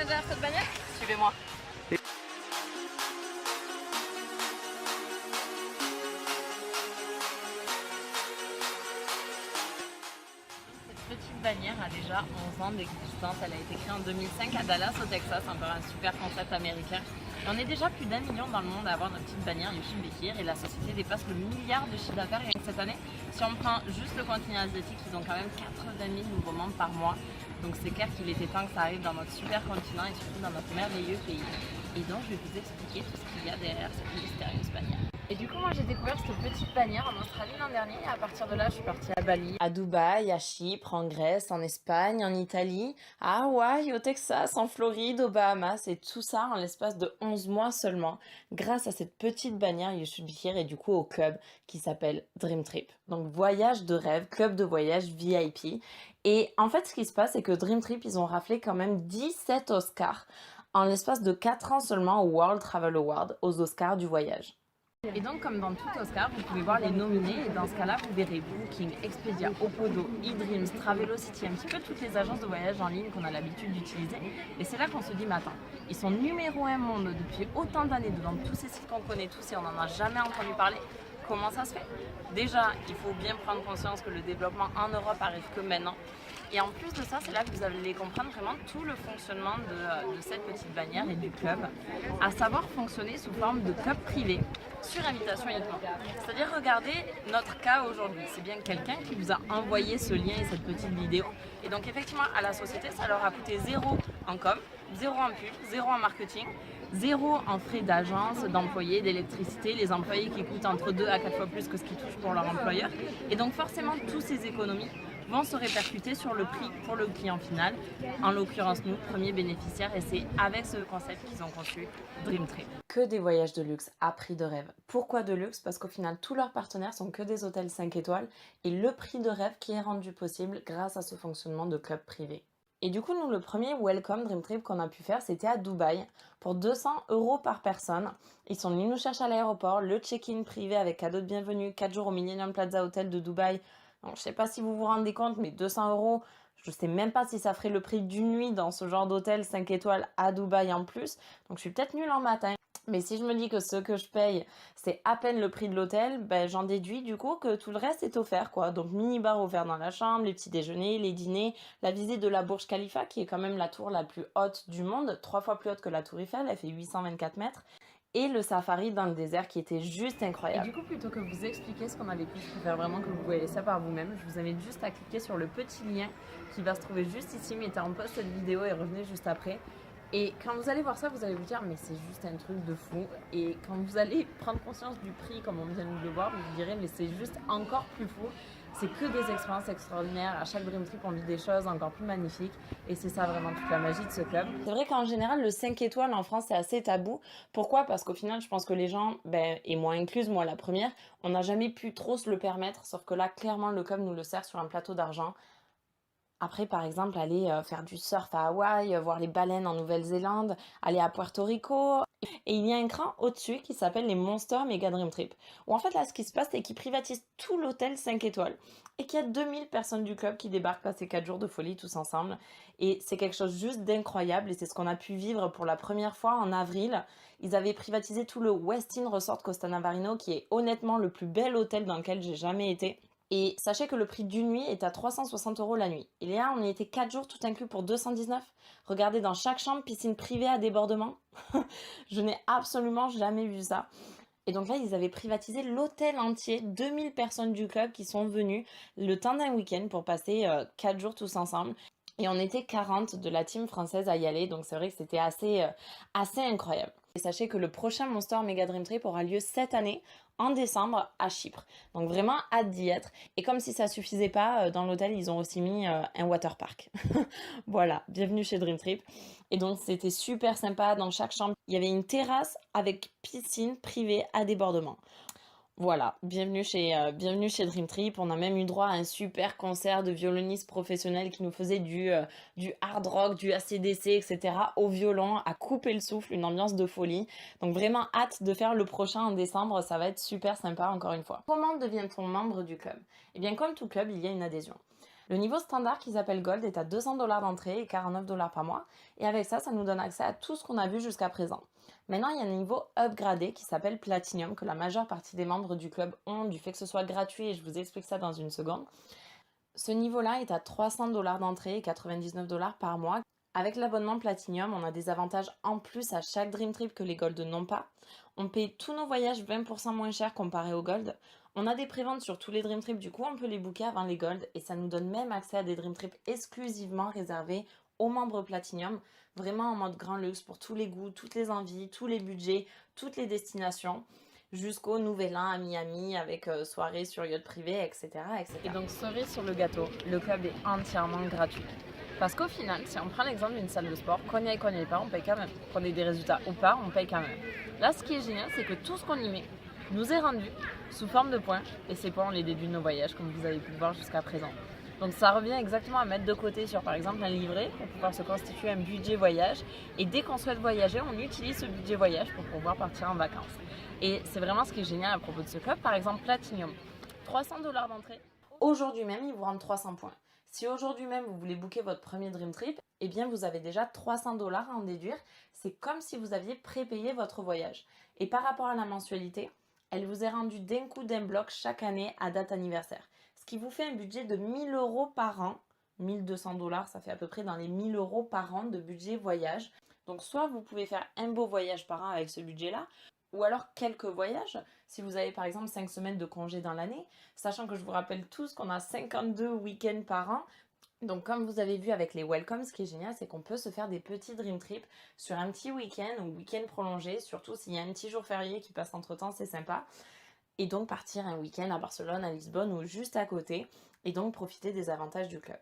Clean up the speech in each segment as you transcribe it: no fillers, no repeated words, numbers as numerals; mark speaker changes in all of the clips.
Speaker 1: cache derrière cette bannière?
Speaker 2: Suivez-moi. Cette petite bannière a déjà 11 ans d'existence. Elle a été créée en 2005 à Dallas, au Texas, encore un super concept américain. Et on est déjà plus d'1 million dans le monde à avoir notre petite bannière Yoshin Bekir et la société dépasse le milliard de chiffre d'affaires cette année. Si on prend juste le continent asiatique, ils ont quand même 80 000 nouveaux membres par mois. Donc c'est clair qu'il était temps que ça arrive dans notre super continent et surtout dans notre merveilleux pays. Et donc je vais vous expliquer tout ce qu'il y a derrière cette mystérieuse bannière. Et du coup moi j'ai découvert cette petite bannière en Australie l'an dernier et à partir de là je suis partie à Bali, à Dubaï, à Chypre, en Grèce, en Espagne, en Italie, à Hawaï, au Texas, en Floride, aux Bahamas et tout ça en l'espace de 11 mois seulement grâce à cette petite bannière Yoshin Bekir et du coup au club qui s'appelle Dream Trip. Donc voyage de rêve, club de voyage VIP. Et en fait ce qui se passe c'est que Dream Trip ils ont raflé quand même 17 Oscars en l'espace de 4 ans seulement au World Travel Award, aux Oscars du voyage. Et donc, comme dans tout Oscar, vous pouvez voir les nominés et dans ce cas-là, vous verrez Booking, Expedia, Opodo, eDreams, Travelocity, un petit peu toutes les agences de voyage en ligne qu'on a l'habitude d'utiliser. Et c'est là qu'on se dit, mais attends, ils sont numéro 1 monde depuis autant d'années dans tous ces sites qu'on connaît tous et on n'en a jamais entendu parler. Comment ça se fait? Déjà, il faut bien prendre conscience que le développement en Europe arrive que maintenant. Et en plus de ça, c'est là que vous allez comprendre vraiment tout le fonctionnement de cette petite bannière et du club, à savoir fonctionner sous forme de club privé, sur invitation uniquement. C'est-à-dire, regardez notre cas aujourd'hui. C'est bien quelqu'un qui vous a envoyé ce lien et cette petite vidéo. Et donc, effectivement, à la société, ça leur a coûté 0 en com, 0 en pub, 0 en marketing, 0 en frais d'agence, d'employés, d'électricité, les employés qui coûtent entre 2 à 4 fois plus que ce qu'ils touchent pour leur employeur. Et donc forcément, toutes ces économies vont se répercuter sur le prix pour le client final, en l'occurrence nous, premiers bénéficiaires, et c'est avec ce concept qu'ils ont conçu Dream Trip. Que des voyages de luxe à prix de rêve. Pourquoi de luxe? Parce qu'au final, tous leurs partenaires sont que des hôtels 5 étoiles et le prix de rêve qui est rendu possible grâce à ce fonctionnement de club privé. Et du coup, nous, le premier Welcome Dream Trip qu'on a pu faire, c'était à Dubaï, pour 200 € par personne. Ils sont venus nous chercher à l'aéroport, le check-in privé avec cadeau de bienvenue, 4 jours au Millennium Plaza Hotel de Dubaï. Donc, je sais pas si vous vous rendez compte, mais 200 €, je sais même pas si ça ferait le prix d'une nuit dans ce genre d'hôtel 5 étoiles à Dubaï en plus. Donc, je suis peut-être nulle en matin. Mais si je me dis que ce que je paye, c'est à peine le prix de l'hôtel, ben j'en déduis du coup que tout le reste est offert, quoi. Donc mini-bar offert dans la chambre, les petits déjeuners, les dîners, la visite de la Burj Khalifa, qui est quand même la tour la plus haute du monde, 3 fois plus haute que la tour Eiffel, elle fait 824 mètres, et le safari dans le désert qui était juste incroyable. Et du coup, plutôt que vous expliquer ce qu'on a vécu, je préfère vraiment que vous voyez ça par vous-même. Je vous invite juste à cliquer sur le petit lien qui va se trouver juste ici, mettez en post cette vidéo et revenez juste après. Et quand vous allez voir ça, vous allez vous dire mais c'est juste un truc de fou. Et quand vous allez prendre conscience du prix comme on vient de le voir, vous vous direz mais c'est juste encore plus fou. C'est que des expériences extraordinaires. À chaque Dream Trip, on vit des choses encore plus magnifiques. Et c'est ça vraiment toute la magie de ce club. C'est vrai qu'en général, le 5 étoiles en France, c'est assez tabou. Pourquoi? Parce qu'au final, je pense que les gens, et moi incluse, moi la première, on n'a jamais pu trop se le permettre. Sauf que là, clairement, le club nous le sert sur un plateau d'argent. Après, par exemple, aller faire du surf à Hawaï, voir les baleines en Nouvelle-Zélande, aller à Puerto Rico. Et il y a un cran au-dessus qui s'appelle les Monster Mega Dream Trip. Où en fait, là, ce qui se passe, c'est qu'ils privatisent tout l'hôtel 5 étoiles. Et qu'il y a 2000 personnes du club qui débarquent passer 4 jours de folie tous ensemble. Et c'est quelque chose juste d'incroyable. Et c'est ce qu'on a pu vivre pour la première fois en avril. Ils avaient privatisé tout le Westin Resort Costa Navarino, qui est honnêtement le plus bel hôtel dans lequel j'ai jamais été. Et sachez que le prix d'une nuit est à 360 € la nuit. Et là, on y était 4 jours tout inclus pour 219. Regardez, dans chaque chambre, piscine privée à débordement. Je n'ai absolument jamais vu ça. Et donc là, ils avaient privatisé l'hôtel entier, 2000 personnes du club qui sont venues le temps d'un week-end pour passer 4 jours tous ensemble. Et on était 40 de la team française à y aller, donc c'est vrai que c'était assez incroyable. Et sachez que le prochain Monster Mega Dream Trip aura lieu cette année, en décembre, à Chypre. Donc vraiment hâte d'y être. Et comme si ça suffisait pas, dans l'hôtel, ils ont aussi mis un water park. Voilà, bienvenue chez Dream Trip. Et donc c'était super sympa, dans chaque chambre, il y avait une terrasse avec piscine privée à débordement. Voilà, bienvenue chez Dream Trip. On a même eu droit à un super concert de violonistes professionnels qui nous faisaient du hard rock, du AC/DC, etc. au violon, à couper le souffle, une ambiance de folie. Donc vraiment hâte de faire le prochain en décembre, ça va être super sympa encore une fois. Comment devient-on membre du club? Eh bien comme tout club, il y a une adhésion. Le niveau standard qu'ils appellent Gold est à 200 $ d'entrée et 49 $ par mois. Et avec ça, ça nous donne accès à tout ce qu'on a vu jusqu'à présent. Maintenant, il y a un niveau upgradé qui s'appelle Platinum, que la majeure partie des membres du club ont, du fait que ce soit gratuit, et je vous explique ça dans une seconde. Ce niveau-là est à 300 $ d'entrée et 99 $ par mois. Avec l'abonnement Platinum, on a des avantages en plus à chaque Dream Trip que les Gold n'ont pas. On paye tous nos voyages 20% moins cher comparé aux Gold. On a des préventes sur tous les Dream Trips, du coup on peut les booker avant les Gold et ça nous donne même accès à des Dream Trips exclusivement réservés aux membres Platinum, vraiment en mode grand luxe pour tous les goûts, toutes les envies, tous les budgets, toutes les destinations, jusqu'au Nouvel An à Miami avec soirée sur yacht privé, etc., etc. Et donc cerise sur le gâteau, le club est entièrement gratuit. Parce qu'au final, si on prend l'exemple d'une salle de sport, qu'on y aille pas, on paye quand même. Qu'on ait des résultats ou pas, on paye quand même. Là, ce qui est génial, c'est que tout ce qu'on y met nous est rendu sous forme de points, et ces points, on les déduit de nos voyages, comme vous avez pu le voir jusqu'à présent. Donc ça revient exactement à mettre de côté sur par exemple un livret pour pouvoir se constituer un budget voyage. Et dès qu'on souhaite voyager, on utilise ce budget voyage pour pouvoir partir en vacances. Et c'est vraiment ce qui est génial à propos de ce club. Par exemple, Platinum, 300 $ d'entrée. Aujourd'hui même, il vous rend 300 points. Si aujourd'hui même vous voulez booker votre premier Dream Trip, eh bien vous avez déjà 300 $ à en déduire. C'est comme si vous aviez prépayé votre voyage. Et par rapport à la mensualité, elle vous est rendue d'un coup d'un bloc chaque année à date anniversaire. Ce qui vous fait un budget de 1000 € par an. 1200 $, ça fait à peu près dans les 1000 € par an de budget voyage. Donc soit vous pouvez faire un beau voyage par an avec ce budget-là, ou alors quelques voyages, si vous avez par exemple 5 semaines de congé dans l'année, sachant que je vous rappelle tous qu'on a 52 week-ends par an. Donc comme vous avez vu avec les welcomes, ce qui est génial, c'est qu'on peut se faire des petits dream trips sur un petit week-end ou week-end prolongé, surtout s'il y a un petit jour férié qui passe entre temps, c'est sympa. Et donc partir un week-end à Barcelone, à Lisbonne ou juste à côté, et donc profiter des avantages du club.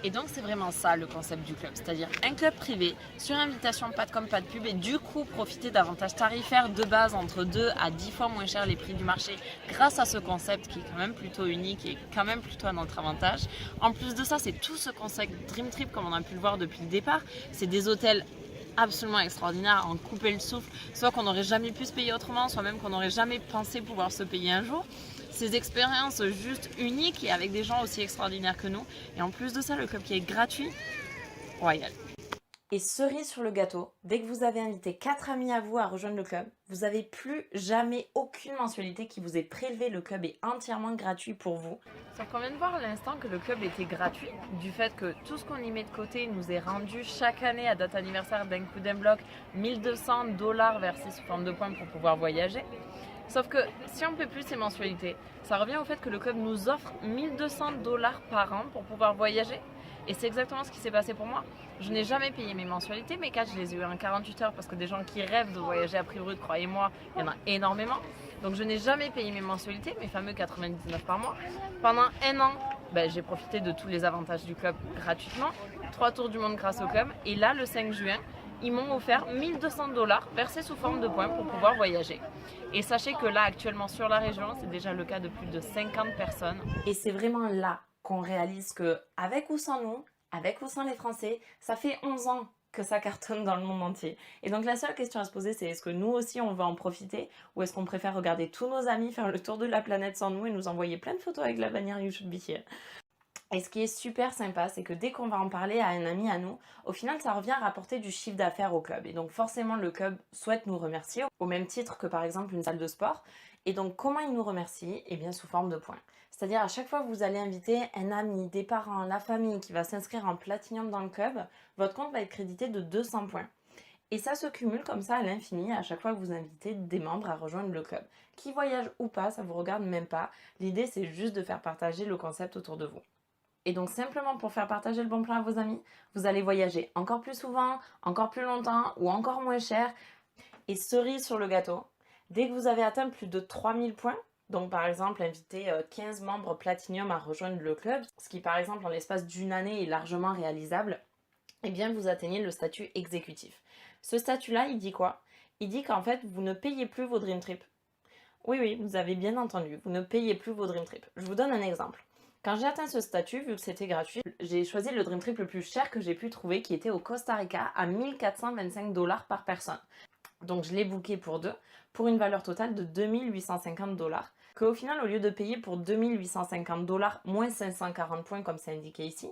Speaker 2: Et donc c'est vraiment ça le concept du club, c'est-à-dire un club privé, sur invitation, pas de com, pas de pub, et du coup profiter d'avantages tarifaires de base entre 2 à 10 fois moins cher les prix du marché grâce à ce concept qui est quand même plutôt unique et quand même plutôt à notre avantage. En plus de ça, c'est tout ce concept Dream Trip comme on a pu le voir depuis le départ, c'est des hôtels absolument extraordinaire, en couper le souffle, soit qu'on n'aurait jamais pu se payer autrement, soit même qu'on n'aurait jamais pensé pouvoir se payer un jour. Ces expériences juste uniques et avec des gens aussi extraordinaires que nous. Et en plus de ça, le club qui est gratuit, royal. Et cerise sur le gâteau, dès que vous avez invité 4 amis à vous à rejoindre le club, vous n'avez plus jamais aucune mensualité qui vous est prélevée. Le club est entièrement gratuit pour vous. Sauf qu'on vient de voir à l'instant que le club était gratuit, du fait que tout ce qu'on y met de côté nous est rendu chaque année à date anniversaire d'un coup d'un bloc 1200 $ versés sous forme de points pour pouvoir voyager. Sauf que si on ne paie plus ces mensualités, ça revient au fait que le club nous offre 1200 $ par an pour pouvoir voyager. Et c'est exactement ce qui s'est passé pour moi. Je n'ai jamais payé mes mensualités, mes 4, je les ai eu en 48 heures parce que des gens qui rêvent de voyager à prix brut, croyez-moi, il y en a énormément. Donc je n'ai jamais payé mes mensualités, mes fameux 99 par mois. Pendant un an, j'ai profité de tous les avantages du club gratuitement. 3 tours du monde grâce au club. Et là, le 5 juin, ils m'ont offert 1200 $ versés sous forme de points pour pouvoir voyager. Et sachez que là, actuellement sur la région, c'est déjà le cas de plus de 50 personnes. Et c'est vraiment là qu'on réalise que, avec ou sans nous, avec ou sans les Français, ça fait 11 ans que ça cartonne dans le monde entier. Et donc la seule question à se poser, c'est est-ce que nous aussi on va en profiter, ou est-ce qu'on préfère regarder tous nos amis faire le tour de la planète sans nous et nous envoyer plein de photos avec la bannière You Should Be Here. Et ce qui est super sympa, c'est que dès qu'on va en parler à un ami à nous, au final, ça revient à rapporter du chiffre d'affaires au club. Et donc forcément, le club souhaite nous remercier, au même titre que par exemple une salle de sport. Et donc comment il nous remercie? Eh bien sous forme de points. C'est-à-dire à chaque fois que vous allez inviter un ami, des parents, la famille qui va s'inscrire en Platinum dans le club, votre compte va être crédité de 200 points. Et ça se cumule comme ça à l'infini à chaque fois que vous invitez des membres à rejoindre le club. Qui voyagent ou pas, ça vous regarde même pas. L'idée, c'est juste de faire partager le concept autour de vous. Et donc simplement pour faire partager le bon plan à vos amis, vous allez voyager encore plus souvent, encore plus longtemps ou encore moins cher. Et cerise sur le gâteau, dès que vous avez atteint plus de 3000 points, donc par exemple inviter 15 membres Platinum à rejoindre le club, ce qui par exemple en l'espace d'une année est largement réalisable, eh bien vous atteignez le statut exécutif. Ce statut-là, il dit quoi? Il dit qu'en fait vous ne payez plus vos Dream Trips.
Speaker 1: Oui, oui, vous avez bien entendu, vous ne payez plus vos Dream Trips. Je vous donne un exemple. Quand j'ai atteint ce statut, vu que c'était gratuit, j'ai choisi le Dream Trip le plus cher que j'ai pu trouver, qui était au Costa Rica à 1425 $ par personne. Donc je l'ai booké pour deux, pour une valeur totale de 2850 $. Qu'au final, au lieu de payer pour 2850 $ moins 540 points comme c'est indiqué ici,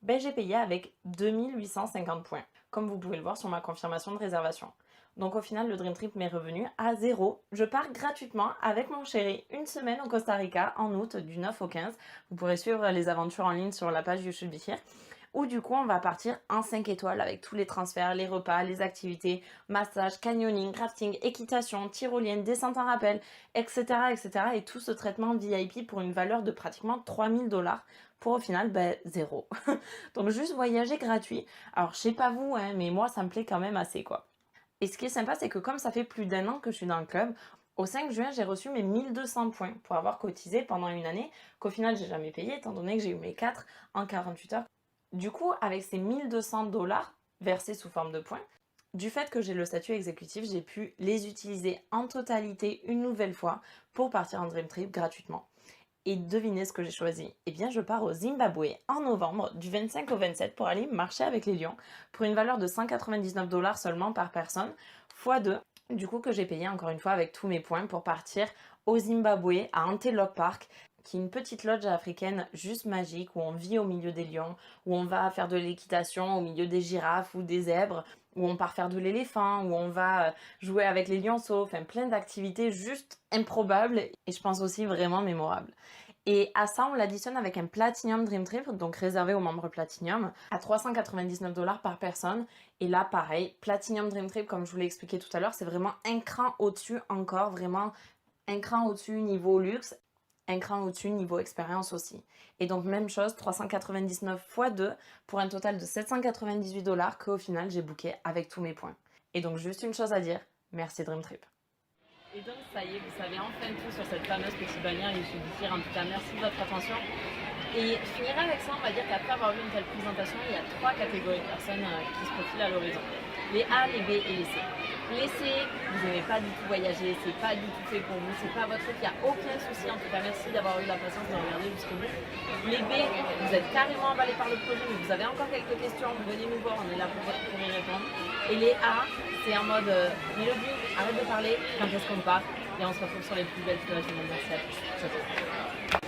Speaker 1: ben j'ai payé avec 2850 points, comme vous pouvez le voir sur ma confirmation de réservation. Donc au final, le Dream Trip m'est revenu à zéro. Je pars gratuitement avec mon chéri une semaine au Costa Rica en août du 9 au 15. Vous pourrez suivre les aventures en ligne sur la page You Should Be Here. Où du coup on va partir en 5 étoiles avec tous les transferts, les repas, les activités, massage, canyoning, rafting, équitation, tyrolienne, descente en rappel, etc. etc. Et tout ce traitement VIP pour une valeur de pratiquement 3000 $ pour au final, zéro. Donc juste voyager gratuit. Alors je sais pas vous, hein, mais moi ça me plaît quand même assez quoi. Et ce qui est sympa, c'est que comme ça fait plus d'1 an que je suis dans le club, au 5 juin, j'ai reçu mes 1200 points pour avoir cotisé pendant une année, qu'au final, j'ai jamais payé, étant donné que j'ai eu mes 4 en 48 heures. Du coup, avec ces 1200 $ versés sous forme de points, du fait que j'ai le statut exécutif, j'ai pu les utiliser en totalité une nouvelle fois pour partir en Dream Trip gratuitement. Et devinez ce que j'ai choisi. Eh bien, je pars au Zimbabwe en novembre, du 25 au 27, pour aller marcher avec les lions, pour une valeur de 199 $ seulement par personne, fois 2. Du coup, que j'ai payé encore une fois avec tous mes points pour partir au Zimbabwe, à Antelope Park, qui est une petite lodge africaine juste magique, où on vit au milieu des lions, où on va faire de l'équitation au milieu des girafes ou des zèbres, où on part faire de l'éléphant, où on va jouer avec les lionceaux, enfin plein d'activités juste improbables et je pense aussi vraiment mémorables. Et à ça, on l'additionne avec un Platinum Dream Trip, donc réservé aux membres Platinum, à 399 $ par personne. Et là, pareil, Platinum Dream Trip, comme je vous l'ai expliqué tout à l'heure, c'est vraiment un cran au-dessus encore, vraiment un cran au-dessus niveau luxe, un cran au-dessus niveau expérience aussi. Et donc même chose, 399 x 2 pour un total de 798 $ qu'au final j'ai booké avec tous mes points. Et donc juste une chose à dire, merci Dream Trip.
Speaker 2: Et donc ça y est, vous savez enfin tout sur cette fameuse petite bannière You Should Be Here. En tout cas, merci de votre attention. Et je finirai avec ça, on va dire qu'après avoir vu une telle présentation, il y a 3 catégories de personnes qui se profilent à l'horizon. Les A, les B et les C. Les C, vous n'aimez pas du tout voyager, c'est pas du tout fait pour vous, c'est pas votre truc, il n'y a aucun souci. En tout cas, merci d'avoir eu la patience de regarder jusqu'au bout. Les B, vous êtes carrément emballés par le projet, mais vous avez encore quelques questions, venez nous voir, on est là pour y répondre. Et les A, c'est en mode Mélodie, arrête de parler, quand est-ce qu'on part? Et on se retrouve sur les plus belles plages du monde. Merci à tous. Ciao.